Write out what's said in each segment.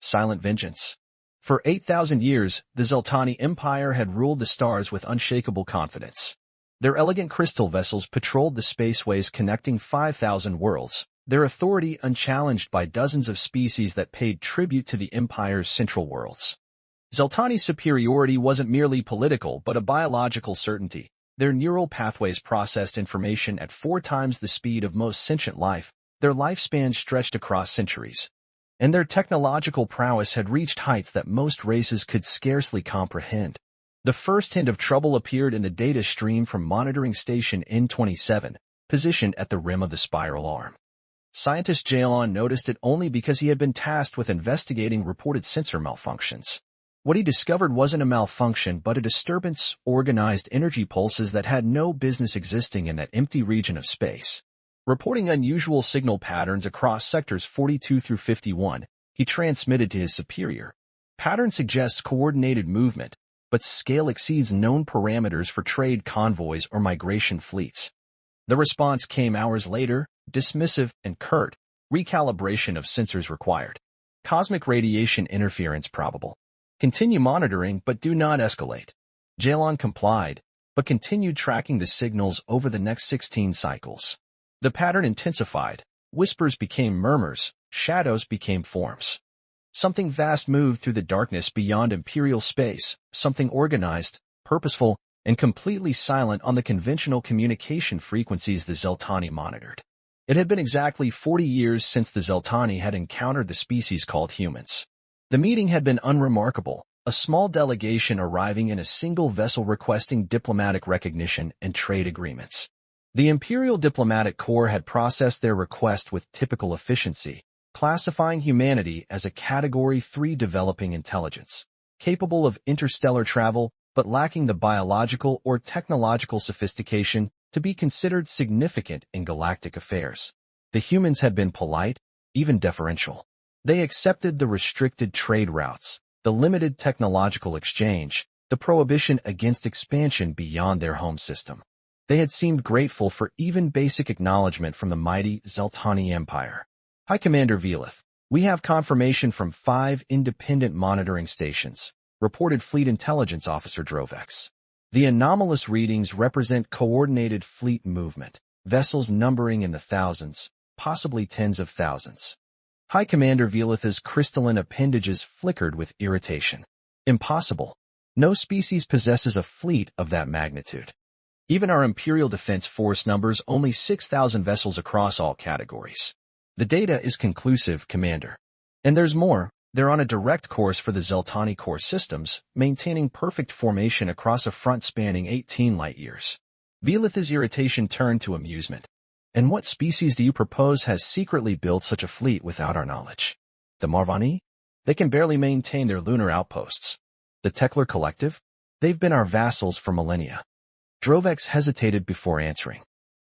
silent vengeance. For 8,000 years, the Zeltani Empire had ruled the stars with unshakable confidence. Their elegant crystal vessels patrolled the spaceways connecting 5,000 worlds, their authority unchallenged by dozens of species that paid tribute to the Empire's central worlds. Zeltani's superiority wasn't merely political but a biological certainty. Their neural pathways processed information at 4 times the speed of most sentient life, their lifespan stretched across centuries. And their technological prowess had reached heights that most races could scarcely comprehend. The first hint of trouble appeared in the data stream from monitoring station N27, positioned at the rim of the spiral arm. Scientist Jalon noticed it only because he had been tasked with investigating reported sensor malfunctions. What he discovered wasn't a malfunction but a disturbance, organized energy pulses that had no business existing in that empty region of space. Reporting unusual signal patterns across sectors 42 through 51, he transmitted to his superior. Pattern suggests coordinated movement, but scale exceeds known parameters for trade convoys or migration fleets. The response came hours later, dismissive and curt. Recalibration of sensors required. Cosmic radiation interference probable. Continue monitoring but do not escalate. Jalon complied, but continued tracking the signals over the next 16 cycles. The pattern intensified. Whispers became murmurs, shadows became forms. Something vast moved through the darkness beyond Imperial space, something organized, purposeful, and completely silent on the conventional communication frequencies the Zeltani monitored. It had been exactly 40 years since the Zeltani had encountered the species called humans. The meeting had been unremarkable, a small delegation arriving in a single vessel requesting diplomatic recognition and trade agreements. The Imperial Diplomatic Corps had processed their request with typical efficiency, classifying humanity as a Category 3 developing intelligence, capable of interstellar travel but lacking the biological or technological sophistication to be considered significant in galactic affairs. The humans had been polite, even deferential. They accepted the restricted trade routes, the limited technological exchange, the prohibition against expansion beyond their home system. They had seemed grateful for even basic acknowledgement from the mighty Zeltani Empire. High Commander Velith, we have confirmation from 5 independent monitoring stations, reported Fleet Intelligence Officer Drovex. The anomalous readings represent coordinated fleet movement, vessels numbering in the thousands, possibly tens of thousands. High Commander Velith's crystalline appendages flickered with irritation. Impossible. No species possesses a fleet of that magnitude. Even our Imperial Defense Force numbers only 6,000 vessels across all categories. The data is conclusive, Commander. And there's more. They're on a direct course for the Zeltani core systems, maintaining perfect formation across a front spanning 18 light-years. Velith's irritation turned to amusement. And what species do you propose has secretly built such a fleet without our knowledge? The Marvani? They can barely maintain their lunar outposts. The Tekler Collective? They've been our vassals for millennia. Drovex hesitated before answering.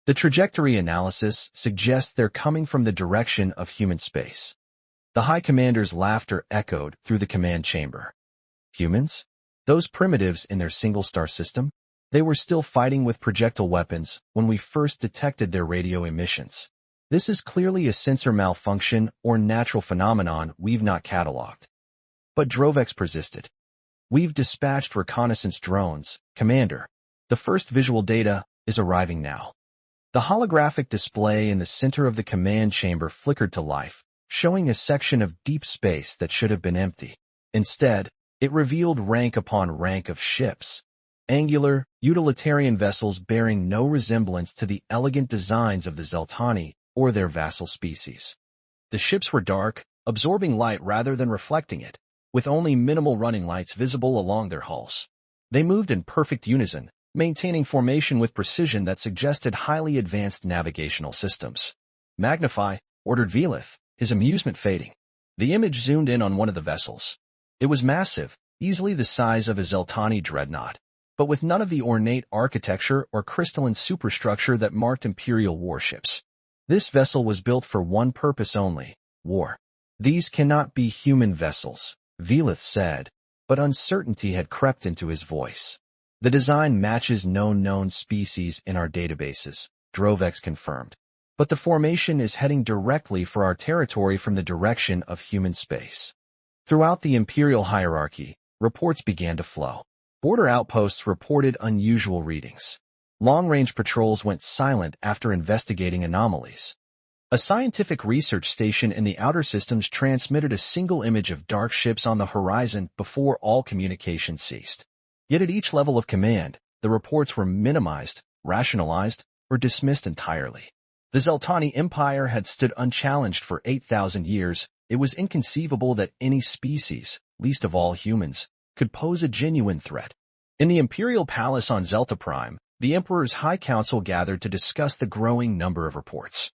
The trajectory analysis suggests they're coming from the direction of human space. The High Commander's laughter echoed through the command chamber. Humans? Those primitives in their single-star system? They were still fighting with projectile weapons when we first detected their radio emissions. This is clearly a sensor malfunction or natural phenomenon we've not cataloged. But Drovex persisted. We've dispatched reconnaissance drones, Commander. The first visual data is arriving now. The holographic display in the center of the command chamber flickered to life, showing a section of deep space that should have been empty. Instead, it revealed rank upon rank of ships. Angular, utilitarian vessels bearing no resemblance to the elegant designs of the Zeltani or their vassal species. The ships were dark, absorbing light rather than reflecting it, with only minimal running lights visible along their hulls. They moved in perfect unison, maintaining formation with precision that suggested highly advanced navigational systems. Magnify, ordered Velith, his amusement fading. The image zoomed in on one of the vessels. It was massive, easily the size of a Zeltani dreadnought, but with none of the ornate architecture or crystalline superstructure that marked Imperial warships. This vessel was built for one purpose only, war. These cannot be human vessels, Velith said, but uncertainty had crept into his voice. The design matches known species in our databases, Drovex confirmed. But the formation is heading directly for our territory from the direction of human space. Throughout the imperial hierarchy, reports began to flow. Border outposts reported unusual readings. Long-range patrols went silent after investigating anomalies. A scientific research station in the outer systems transmitted a single image of dark ships on the horizon before all communication ceased. Yet at each level of command, the reports were minimized, rationalized, or dismissed entirely. The Zeltani Empire had stood unchallenged for 8,000 years. It was inconceivable that any species, least of all humans, could pose a genuine threat. In the Imperial Palace on Zelta Prime, the Emperor's High Council gathered to discuss the growing number of reports.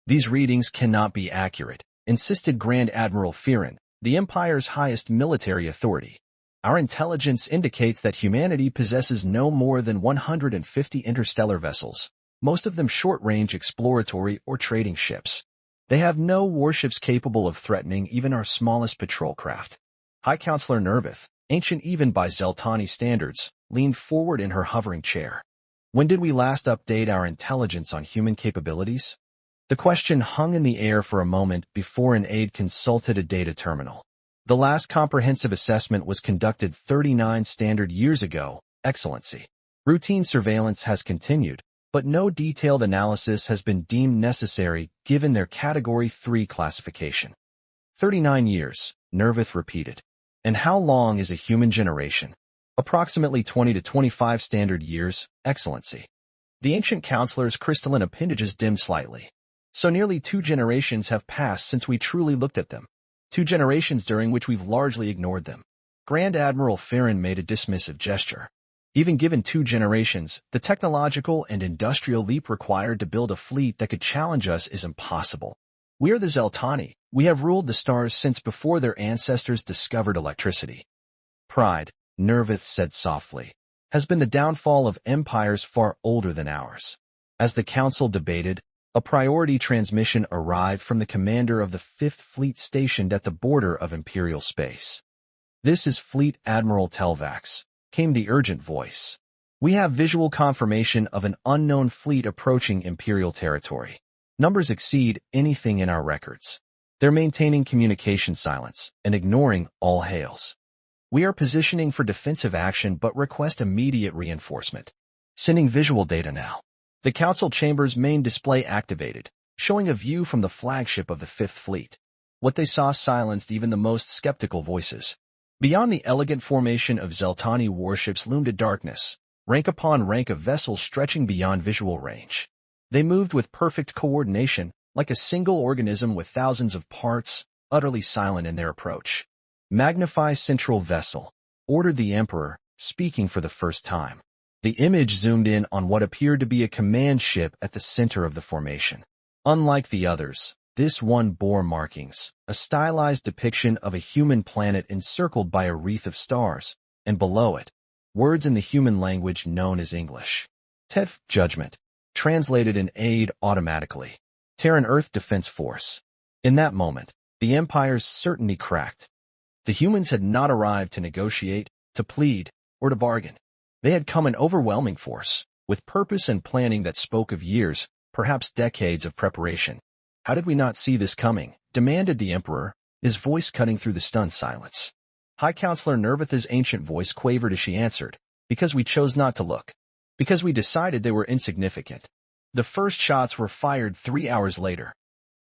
These readings cannot be accurate, insisted Grand Admiral Firin, the Empire's highest military authority. Our intelligence indicates that humanity possesses no more than 150 interstellar vessels, most of them short-range exploratory or trading ships. They have no warships capable of threatening even our smallest patrol craft. High Counselor Nervith, ancient even by Zeltani standards, leaned forward in her hovering chair. When did we last update our intelligence on human capabilities? The question hung in the air for a moment before an aide consulted a data terminal. The last comprehensive assessment was conducted 39 standard years ago, Excellency. Routine surveillance has continued, but no detailed analysis has been deemed necessary given their Category 3 classification. 39 years, Nervith repeated. And how long is a human generation? Approximately 20 to 25 standard years, Excellency. The ancient counselor's crystalline appendages dimmed slightly. So nearly 2 generations have passed since we truly looked at them. 2 generations during which we've largely ignored them. Grand Admiral Firin made a dismissive gesture. Even given 2 generations, the technological and industrial leap required to build a fleet that could challenge us is impossible. We are the Zeltani. We have ruled the stars since before their ancestors discovered electricity. Pride, Nervith said softly, has been the downfall of empires far older than ours. As the council debated, a priority transmission arrived from the commander of the 5th Fleet stationed at the border of Imperial space. This is Fleet Admiral Telvax, came the urgent voice. We have visual confirmation of an unknown fleet approaching Imperial territory. Numbers exceed anything in our records. They're maintaining communication silence and ignoring all hails. We are positioning for defensive action but request immediate reinforcement. Sending visual data now. The Council Chamber's main display activated, showing a view from the flagship of the 5th Fleet. What they saw silenced even the most skeptical voices. Beyond the elegant formation of Zeltani warships loomed a darkness, rank upon rank of vessels stretching beyond visual range. They moved with perfect coordination, like a single organism with thousands of parts, utterly silent in their approach. Magnify Central Vessel, ordered the Emperor, speaking for the first time. The image zoomed in on what appeared to be a command ship at the center of the formation. Unlike the others, this one bore markings, a stylized depiction of a human planet encircled by a wreath of stars, and below it, words in the human language known as English. TEDF Judgment, translated in aid automatically. Terran Earth Defense Force. In that moment, the Empire's certainty cracked. The humans had not arrived to negotiate, to plead, or to bargain. They had come in overwhelming force, with purpose and planning that spoke of years, perhaps decades of preparation. How did we not see this coming? Demanded the Emperor, his voice cutting through the stunned silence. High Counselor Nervith's ancient voice quavered as she answered, because we chose not to look. Because we decided they were insignificant. The first shots were fired 3 hours later.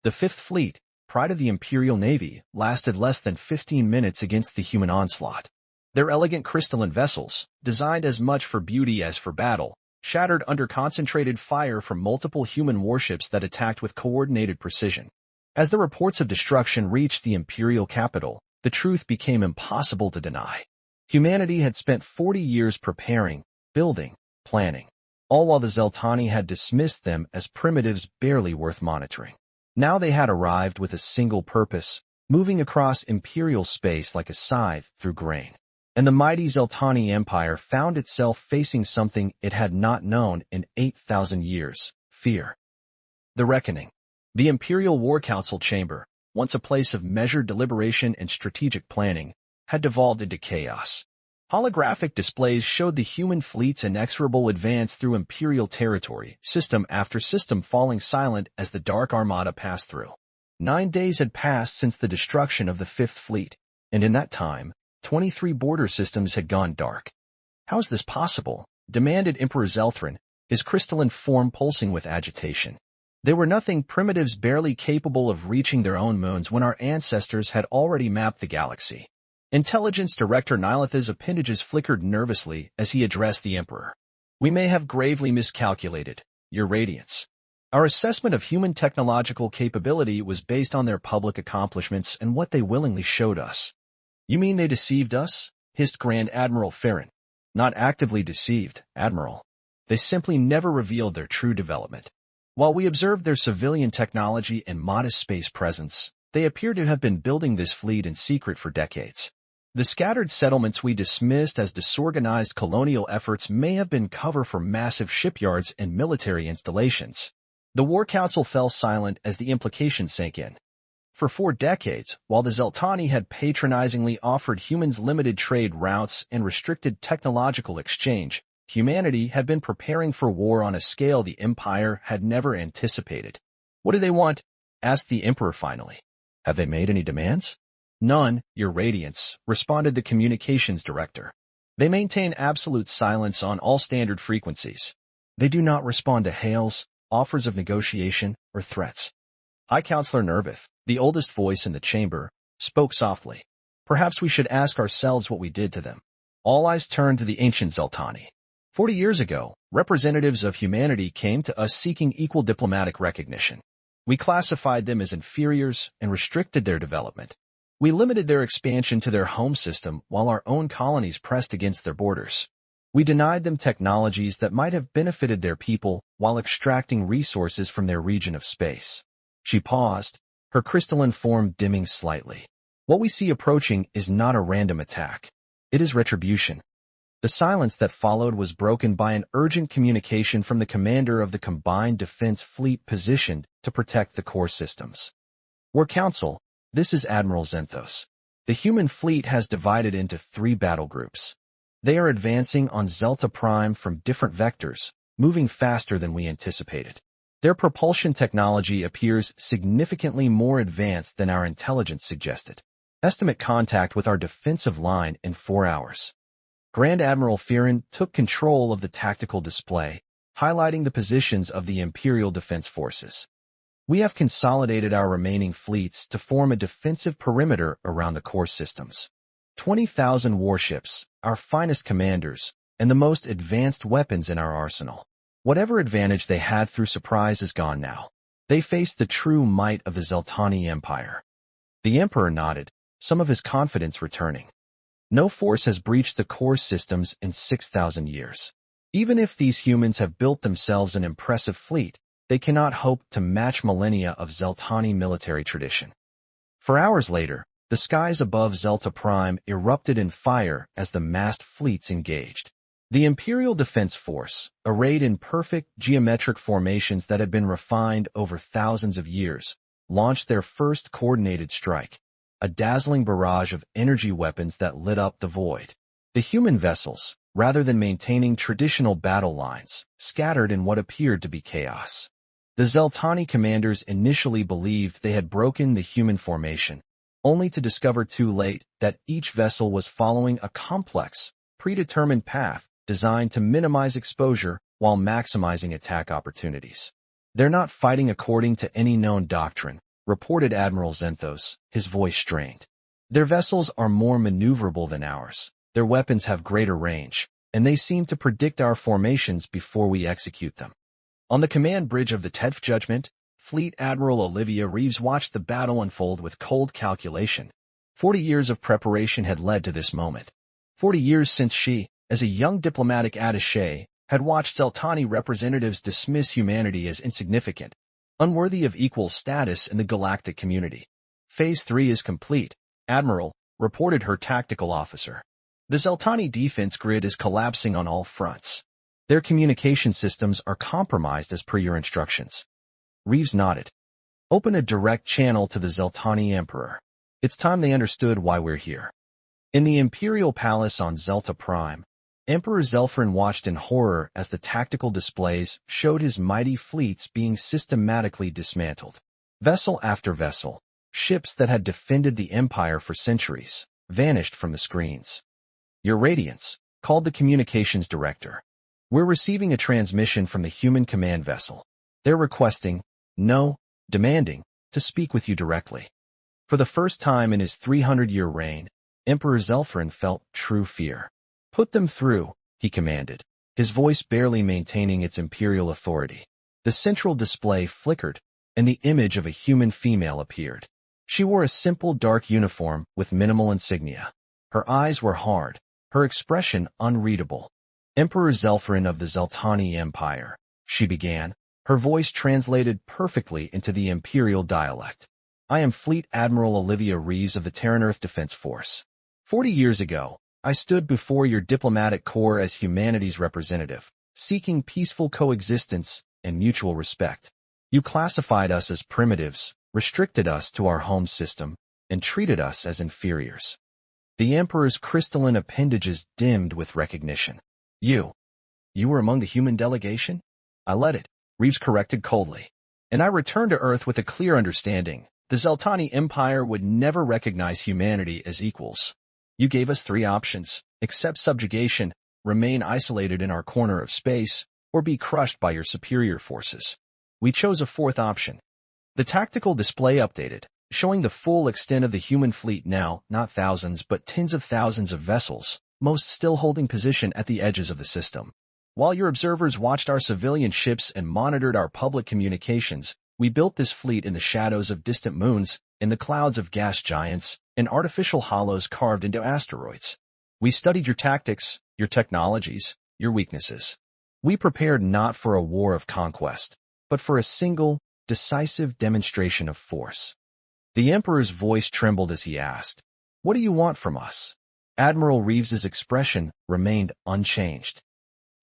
The 5th Fleet, pride of the Imperial Navy, lasted less than 15 minutes against the human onslaught. Their elegant crystalline vessels, designed as much for beauty as for battle, shattered under concentrated fire from multiple human warships that attacked with coordinated precision. As the reports of destruction reached the imperial capital, the truth became impossible to deny. Humanity had spent 40 years preparing, building, planning, all while the Zeltani had dismissed them as primitives barely worth monitoring. Now they had arrived with a single purpose, moving across imperial space like a scythe through grain. And the mighty Zeltani Empire found itself facing something it had not known in 8,000 years, fear. The Reckoning. The Imperial War Council chamber, once a place of measured deliberation and strategic planning, had devolved into chaos. Holographic displays showed the human fleet's inexorable advance through Imperial territory, system after system falling silent as the Dark Armada passed through. 9 days had passed since the destruction of the 5th Fleet. And in that time, 23 border systems had gone dark. How is this possible? Demanded Emperor Zelthran, his crystalline form pulsing with agitation. They were nothing primitives barely capable of reaching their own moons when our ancestors had already mapped the galaxy. Intelligence Director Nilitha's appendages flickered nervously as he addressed the Emperor. We may have gravely miscalculated, Your Radiance. Our assessment of human technological capability was based on their public accomplishments and what they willingly showed us. You mean they deceived us? Hissed Grand Admiral Farron. Not actively deceived, Admiral. They simply never revealed their true development. While we observed their civilian technology and modest space presence, they appear to have been building this fleet in secret for decades. The scattered settlements we dismissed as disorganized colonial efforts may have been cover for massive shipyards and military installations. The War Council fell silent as the implications sank in. For 4 decades, while the Zeltani had patronizingly offered humans limited trade routes and restricted technological exchange, humanity had been preparing for war on a scale the Empire had never anticipated. What do they want? Asked the Emperor finally. Have they made any demands? None, Your Radiance, responded the communications director. They maintain absolute silence on all standard frequencies. They do not respond to hails, offers of negotiation, or threats. High Counselor Nervith, the oldest voice in the chamber, spoke softly. Perhaps we should ask ourselves what we did to them. All eyes turned to the ancient Zeltani. 40 years ago, representatives of humanity came to us seeking equal diplomatic recognition. We classified them as inferiors and restricted their development. We limited their expansion to their home system while our own colonies pressed against their borders. We denied them technologies that might have benefited their people while extracting resources from their region of space. She paused, her crystalline form dimming slightly. What we see approaching is not a random attack. It is retribution. The silence that followed was broken by an urgent communication from the commander of the Combined Defense Fleet positioned to protect the core systems. War Council, this is Admiral Zenthos. The human fleet has divided into 3 battle groups. They are advancing on Zelta Prime from different vectors, moving faster than we anticipated. Their propulsion technology appears significantly more advanced than our intelligence suggested. Estimate contact with our defensive line in 4 hours. Grand Admiral Farron took control of the tactical display, highlighting the positions of the Imperial Defense Forces. We have consolidated our remaining fleets to form a defensive perimeter around the core systems. 20,000 warships, our finest commanders, and the most advanced weapons in our arsenal. Whatever advantage they had through surprise is gone now. They faced the true might of the Zeltani Empire. The Emperor nodded, some of his confidence returning. No force has breached the core systems in 6,000 years. Even if these humans have built themselves an impressive fleet, they cannot hope to match millennia of Zeltani military tradition. For hours later, the skies above Zelta Prime erupted in fire as the massed fleets engaged. The Imperial Defense Force, arrayed in perfect geometric formations that had been refined over thousands of years, launched their first coordinated strike, a dazzling barrage of energy weapons that lit up the void. The human vessels, rather than maintaining traditional battle lines, scattered in what appeared to be chaos. The Zeltani commanders initially believed they had broken the human formation, only to discover too late that each vessel was following a complex, predetermined path designed to minimize exposure while maximizing attack opportunities. They're not fighting according to any known doctrine, reported Admiral Zenthos, his voice strained. Their vessels are more maneuverable than ours, their weapons have greater range, and they seem to predict our formations before we execute them. On the command bridge of the 10th Judgment, Fleet Admiral Olivia Reeves watched the battle unfold with cold calculation. 40 years of preparation had led to this moment. 40 years since she, as a young diplomatic attaché, had watched Zeltani representatives dismiss humanity as insignificant, unworthy of equal status in the galactic community. Phase 3 is complete, Admiral, reported her tactical officer. The Zeltani defense grid is collapsing on all fronts. Their communication systems are compromised as per your instructions. Reeves nodded. Open a direct channel to the Zeltani Emperor. It's time they understood why we're here. In the Imperial Palace on Zelta Prime, Emperor Zelfrin watched in horror as the tactical displays showed his mighty fleets being systematically dismantled. Vessel after vessel, ships that had defended the Empire for centuries, vanished from the screens. "Your Radiance," called the communications director. "We're receiving a transmission from the human command vessel. They're requesting, no, demanding, to speak with you directly." For the first time in his 300-year reign, Emperor Zelpharin felt true fear. "Put them through," he commanded, his voice barely maintaining its imperial authority. The central display flickered, and the image of a human female appeared. She wore a simple dark uniform with minimal insignia. Her eyes were hard, her expression unreadable. "Emperor Zelpharin of the Zeltani Empire," she began, her voice translated perfectly into the imperial dialect. "I am Fleet Admiral Olivia Reeves of the Terran Earth Defense Force. 40 years ago, I stood before your diplomatic corps as humanity's representative, seeking peaceful coexistence and mutual respect. You classified us as primitives, restricted us to our home system, and treated us as inferiors." The Emperor's crystalline appendages dimmed with recognition. You were among the human delegation?" "I led it," Reeves corrected coldly. "And I returned to Earth with a clear understanding. The Zeltani Empire would never recognize humanity as equals. You gave us 3 options: accept subjugation, remain isolated in our corner of space, or be crushed by your superior forces. We chose a 4th option." The tactical display updated, showing the full extent of the human fleet now, not thousands but tens of thousands of vessels, most still holding position at the edges of the system. "While your observers watched our civilian ships and monitored our public communications, we built this fleet in the shadows of distant moons, in the clouds of gas giants, in artificial hollows carved into asteroids. We studied your tactics, your technologies, your weaknesses. We prepared not for a war of conquest, but for a single, decisive demonstration of force." The Emperor's voice trembled as he asked, "What do you want from us?" Admiral Reeves's expression remained unchanged.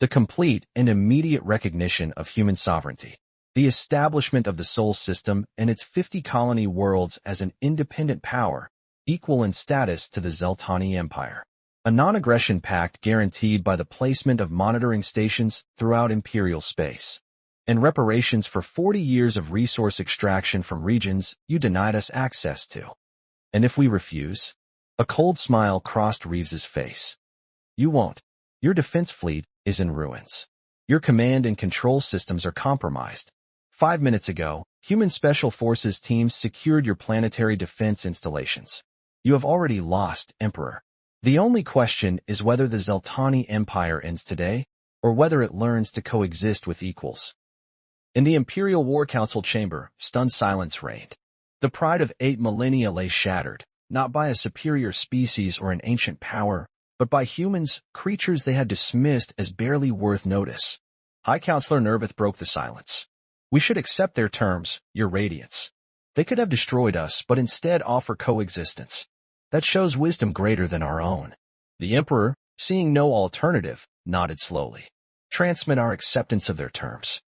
"The complete and immediate recognition of human sovereignty, the establishment of the Sol system and its 50 colony worlds as an independent power, equal in status to the Zeltani Empire. A non-aggression pact guaranteed by the placement of monitoring stations throughout imperial space. And reparations for 40 years of resource extraction from regions you denied us access to. And if we refuse?" A cold smile crossed Reeves's face. "You won't. Your defense fleet is in ruins. Your command and control systems are compromised. 5 minutes ago, human special forces teams secured your planetary defense installations. You have already lost, Emperor. The only question is whether the Zeltani Empire ends today, or whether it learns to coexist with equals." In the Imperial War Council chamber, stunned silence reigned. The pride of 8 millennia lay shattered, not by a superior species or an ancient power, but by humans, creatures they had dismissed as barely worth notice. High Counselor Nervith broke the silence. "We should accept their terms, your Radiance. They could have destroyed us, but instead offer coexistence. That shows wisdom greater than our own." The Emperor, seeing no alternative, nodded slowly. "Transmit our acceptance of their terms."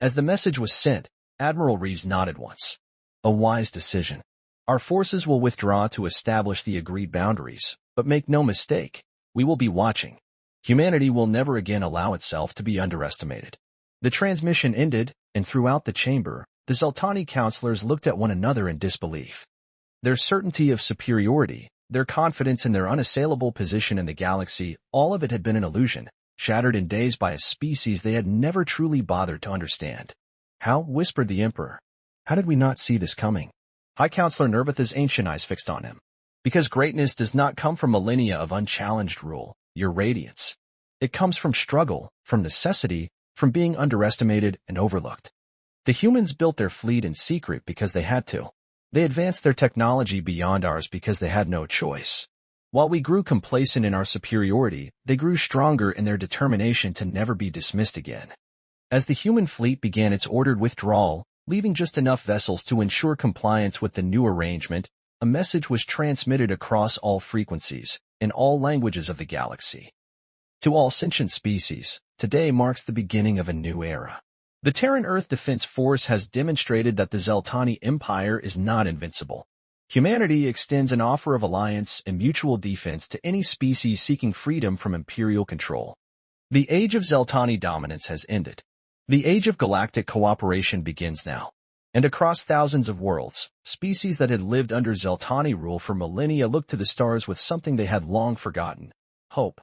As the message was sent, Admiral Reeves nodded once. "A wise decision. Our forces will withdraw to establish the agreed boundaries, but make no mistake, we will be watching. Humanity will never again allow itself to be underestimated." The transmission ended, and throughout the chamber, the Zeltani counselors looked at one another in disbelief. Their certainty of superiority, their confidence in their unassailable position in the galaxy, all of it had been an illusion, shattered in days by a species they had never truly bothered to understand. "How?" whispered the Emperor. "How did we not see this coming?" High Counselor Nervith's ancient eyes fixed on him. "Because greatness does not come from millennia of unchallenged rule, your Radiance. It comes from struggle, from necessity, from being underestimated and overlooked. The humans built their fleet in secret because they had to. They advanced their technology beyond ours because they had no choice. While we grew complacent in our superiority, they grew stronger in their determination to never be dismissed again. As the human fleet began its ordered withdrawal, leaving just enough vessels to ensure compliance with the new arrangement, a message was transmitted across all frequencies, in all languages of the galaxy. To all sentient species, today marks the beginning of a new era. The Terran Earth Defense Force has demonstrated that the Zeltani Empire is not invincible. Humanity extends an offer of alliance and mutual defense to any species seeking freedom from imperial control. The age of Zeltani dominance has ended. The age of galactic cooperation begins now. And across thousands of worlds, species that had lived under Zeltani rule for millennia looked to the stars with something they had long forgotten: hope.